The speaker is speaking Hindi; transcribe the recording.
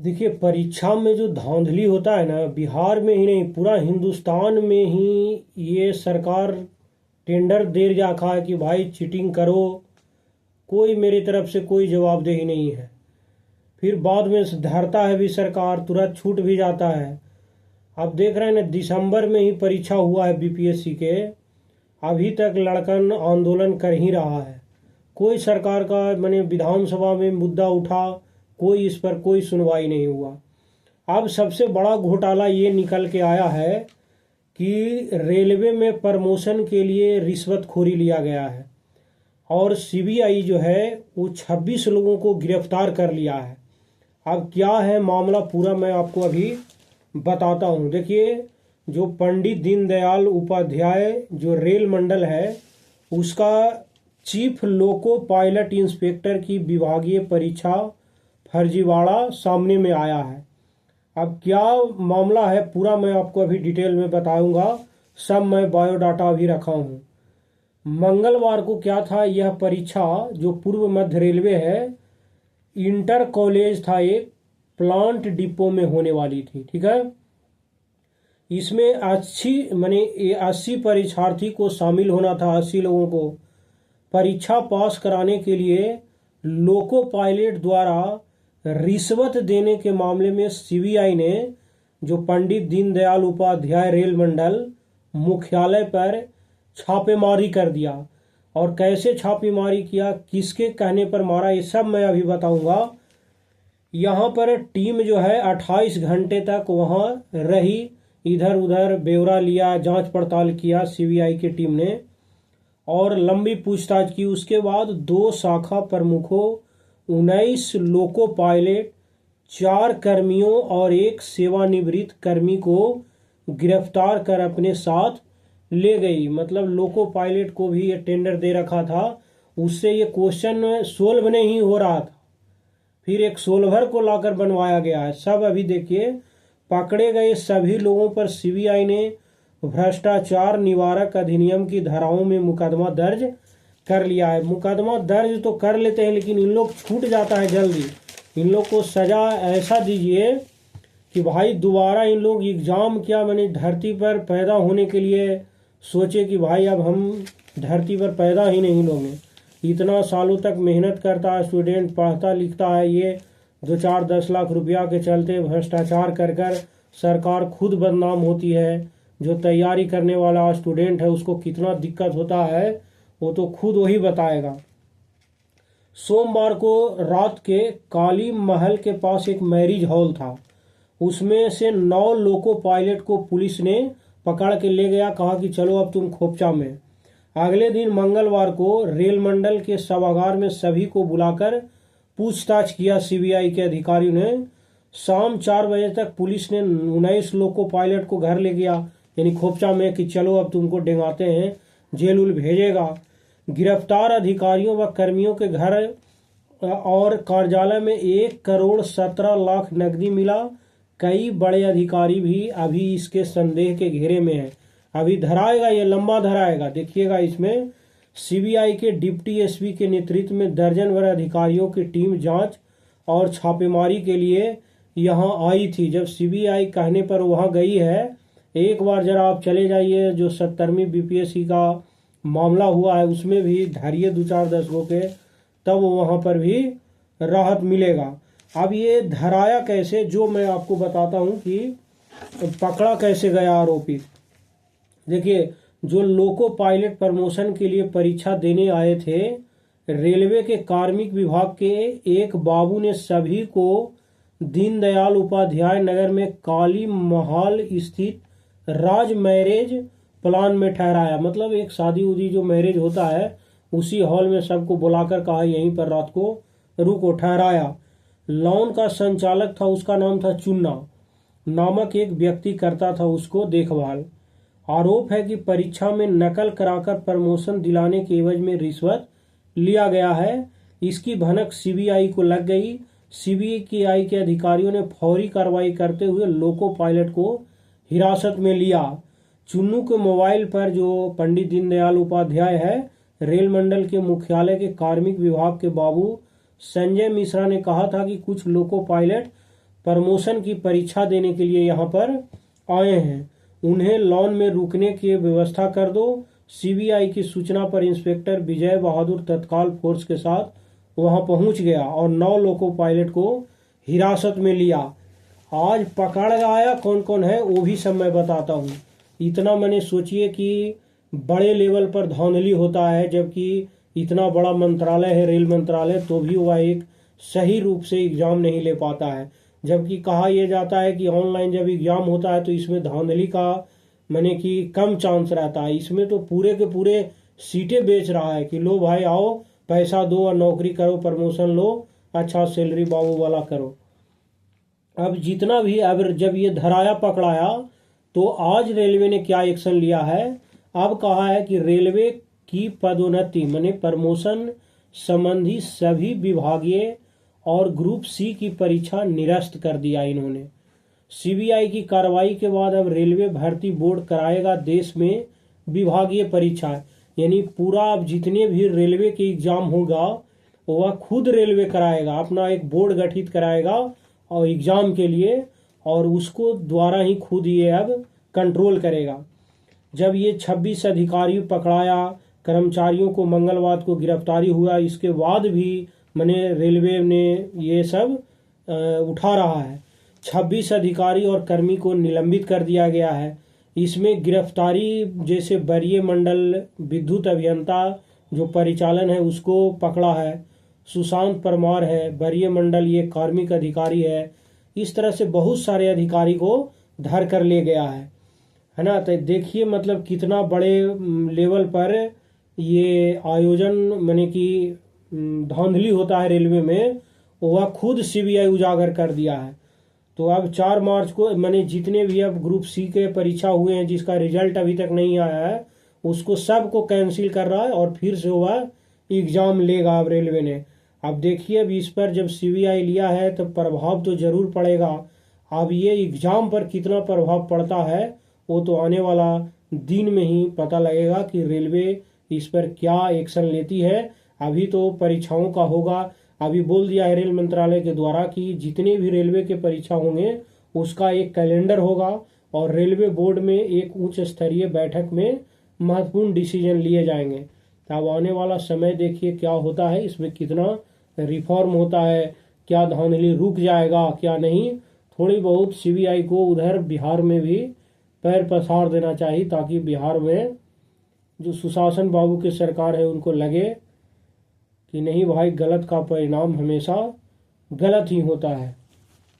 देखिए, परीक्षा में जो धांधली होता है ना, बिहार में ही नहीं पूरा हिंदुस्तान में ही ये सरकार टेंडर दे रखा है कि भाई चीटिंग करो। कोई मेरी तरफ से कोई जवाबदेही नहीं है। फिर बाद में धरता है भी सरकार, तुरंत छूट भी जाता है। अब देख रहे हैं ना, दिसंबर में ही परीक्षा हुआ है बीपीएससी के। अभी तक लड़कन आंदोलन कर ही रहा है। कोई सरकार का मैंने विधानसभा में मुद्दा उठा, कोई इस पर कोई सुनवाई नहीं हुआ। अब सबसे बड़ा घोटाला ये निकल के आया है कि रेलवे में प्रमोशन के लिए रिश्वतखोरी लिया गया है और सीबीआई जो है वो 26 लोगों को गिरफ्तार कर लिया है। अब क्या है मामला पूरा मैं आपको अभी बताता हूँ। देखिए, जो पंडित दीनदयाल उपाध्याय जो रेल मंडल है उसका चीफ लोको पायलट इंस्पेक्टर की विभागीय परीक्षा फर्जीवाड़ा सामने में आया है। अब क्या मामला है पूरा मैं आपको अभी डिटेल में बताऊंगा। सब मैं बायोडाटा भी रखा हूँ। मंगलवार को क्या था, यह परीक्षा जो पूर्व मध्य रेलवे है, इंटर कॉलेज था, एक प्लांट डिपो में होने वाली थी। ठीक है, इसमें 80 परीक्षार्थी को शामिल होना था। 80 लोगों को परीक्षा पास कराने के लिए लोको पायलट द्वारा रिश्वत देने के मामले में सीबीआई ने जो पंडित दीनदयाल उपाध्याय रेल मंडल मुख्यालय पर छापेमारी कर दिया। और कैसे छापेमारी किया, किसके कहने पर मारा, ये सब मैं अभी बताऊंगा। यहाँ पर टीम जो है 28 घंटे तक वहाँ रही, इधर उधर ब्यौरा लिया, जांच पड़ताल किया सीबीआई की टीम ने और लंबी पूछताछ की। उसके बाद 2 शाखा प्रमुखों, 19 लोको पायलट, 4 कर्मियों और 1 सेवानिवृत्त कर्मी को गिरफ्तार कर अपने साथ ले गई। मतलब लोको पायलट को भी ये टेंडर दे रखा था, उससे ये क्वेश्चन सोल्व नहीं हो रहा था। फिर एक सोल्वर को लाकर बनवाया गया है। सब अभी देखिए, पकड़े गए सभी लोगों पर सीबीआई ने भ्रष्टाचार निवारक अधिनियम की धाराओं में मुकदमा दर्ज कर लिया है। मुकदमा दर्ज तो कर लेते हैं लेकिन इन लोग छूट जाता है जल्दी। इन लोग को सजा ऐसा दीजिए कि भाई दोबारा इन लोग एग्जाम क्या मैंने धरती पर पैदा होने के लिए सोचे कि भाई अब हम धरती पर पैदा ही नहीं होंगे। इतना सालों तक मेहनत करता है स्टूडेंट, पढ़ता लिखता है, ये 2-4-10 लाख रुपया के चलते भ्रष्टाचार कर कर सरकार खुद बदनाम होती है। जो तैयारी करने वाला स्टूडेंट है उसको कितना दिक्कत होता है वो तो खुद वही बताएगा। सोमवार को रात के काली महल के पास एक मैरिज हॉल था, उसमें से 9 लोको पायलट को पुलिस ने पकड़ के ले गया। कहा कि चलो अब तुम खोपचा में। अगले दिन मंगलवार को रेल मंडल के सभागार में सभी को बुलाकर पूछताछ किया सीबीआई के अधिकारियों ने। शाम 4 बजे तक पुलिस ने 19 लोको पायलट को घर ले गया, यानी खोपचा में, कि चलो अब तुमको डेंगाते हैं, जेल उल भेजेगा। गिरफ्तार अधिकारियों व कर्मियों के घर और कार्यालय में 1,17,00,000 नकदी मिला। कई बड़े अधिकारी भी अभी इसके संदेह के घेरे में हैं। अभी धराएगा, ये लंबा धराएगा, देखिएगा। इसमें सीबीआई के डिप्टी एसपी के नेतृत्व में दर्जन भर अधिकारियों की टीम जांच और छापेमारी के लिए यहां आई थी। जब सीबीआई कहने पर वहां गई है, एक बार जरा आप चले जाइए, जो 70वीं बीपीएससी का मामला हुआ है उसमें भी धरिए 2-4 दशकों के, तब वहां पर भी राहत मिलेगा। अब ये धराया कैसे, जो मैं आपको बताता हूं कि पकड़ा कैसे गया आरोपी। देखिए, जो लोको पायलट प्रमोशन के लिए परीक्षा देने आए थे, रेलवे के कार्मिक विभाग के एक बाबू ने सभी को दीनदयाल उपाध्याय नगर में काली महल स्थित राज मैरिज प्लान में ठहराया। मतलब एक शादी उदी जो मैरिज होता है उसी हॉल में सबको बुलाकर कहा यहीं पर रात को रुको, ठहराया। लॉन का संचालक था, उसका नाम था चुन्ना नामक एक व्यक्ति करता था उसको देखभाल। आरोप है कि परीक्षा में नकल कराकर प्रमोशन दिलाने के एवज में रिश्वत लिया गया है। इसकी भनक सीबीआई को लग गई। सीबीआई के अधिकारियों ने फौरी कार्रवाई करते हुए लोको पायलट को हिरासत में लिया। चुन्नू के मोबाइल पर, जो पंडित दीनदयाल उपाध्याय है रेल मंडल के मुख्यालय के कार्मिक विभाग के बाबू संजय मिश्रा ने कहा था कि कुछ लोको पायलट प्रमोशन की परीक्षा देने के लिए यहाँ पर आए हैं, उन्हें लॉन में रुकने की व्यवस्था कर दो। सीबीआई की सूचना पर इंस्पेक्टर विजय बहादुर तत्काल फोर्स के साथ वहां पहुंच गया और 9 लोको पायलट को हिरासत में लिया। आज पकड़ आया कौन कौन है वो भी सब मैं बताता हूँ। इतना मैंने सोचिए कि बड़े लेवल पर धांधली होता है, जबकि इतना बड़ा मंत्रालय है रेल मंत्रालय, तो भी वह एक सही रूप से एग्जाम नहीं ले पाता है। जबकि कहा यह जाता है कि ऑनलाइन जब एग्जाम होता है तो इसमें धांधली का माने कि कम चांस रहता है। इसमें तो पूरे के पूरे सीटें बेच रहा है कि लो भाई आओ पैसा दो और नौकरी करो, प्रमोशन लो, अच्छा सैलरी बाबू वाला करो। अब जितना भी अब जब ये धराया पकड़ाया तो आज रेलवे ने क्या एक्शन लिया है। अब कहा है कि रेलवे की पदोन्नति माने प्रमोशन संबंधी सभी विभागीय और ग्रुप सी की परीक्षा निरस्त कर दिया इन्होंने। सीबीआई की कार्रवाई के बाद अब रेलवे भर्ती बोर्ड कराएगा देश में विभागीय परीक्षा, यानी पूरा अब जितने भी रेलवे के एग्जाम होगा वह खुद रेलवे कराएगा, अपना एक बोर्ड गठित कराएगा और एग्जाम के लिए, और उसको द्वारा ही खुद ये अब कंट्रोल करेगा। जब ये 26 अधिकारी पकड़ाया, कर्मचारियों को मंगलवार को गिरफ्तारी हुआ, इसके बाद भी मैंने रेलवे ने ये सब उठा रहा है। 26 अधिकारी और कर्मी को निलंबित कर दिया गया है। इसमें गिरफ्तारी जैसे वरीय मंडल विद्युत अभियंता जो परिचालन है उसको पकड़ा है, सुशांत परमार है वरीय मंडल, ये कार्मिक अधिकारी है। इस तरह से बहुत सारे अधिकारी को धर कर ले गया है ना। तो देखिए मतलब कितना बड़े लेवल पर ये आयोजन माने कि धांधली होता है रेलवे में, वह खुद सीबीआई उजागर कर दिया है। तो अब 4 मार्च को मैंने जितने भी अब ग्रुप सी के परीक्षा हुए हैं जिसका रिजल्ट अभी तक नहीं आया है उसको सबको कैंसिल कर रहा है और फिर से वह एग्जाम लेगा अब रेलवे ने। अब देखिए अब इस पर जब सीबीआई लिया है तो प्रभाव तो जरूर पड़ेगा। अब ये एग्जाम पर कितना प्रभाव पड़ता है वो तो आने वाला दिन में ही पता लगेगा कि रेलवे इस पर क्या एक्शन लेती है। अभी तो परीक्षाओं का होगा, अभी बोल दिया है रेल मंत्रालय के द्वारा कि जितने भी रेलवे के परीक्षा होंगे उसका एक कैलेंडर होगा और रेलवे बोर्ड में एक उच्च स्तरीय बैठक में महत्वपूर्ण डिसीजन लिए जाएंगे। तो अब आने वाला समय देखिए क्या होता है, इसमें कितना रिफॉर्म होता है, क्या धांधली रुक जाएगा क्या नहीं। थोड़ी बहुत सीबीआई को उधर बिहार में भी पैर पसार देना चाहिए ताकि बिहार में जो सुशासन बाबू की सरकार है उनको लगे कि नहीं भाई गलत का परिणाम हमेशा गलत ही होता है।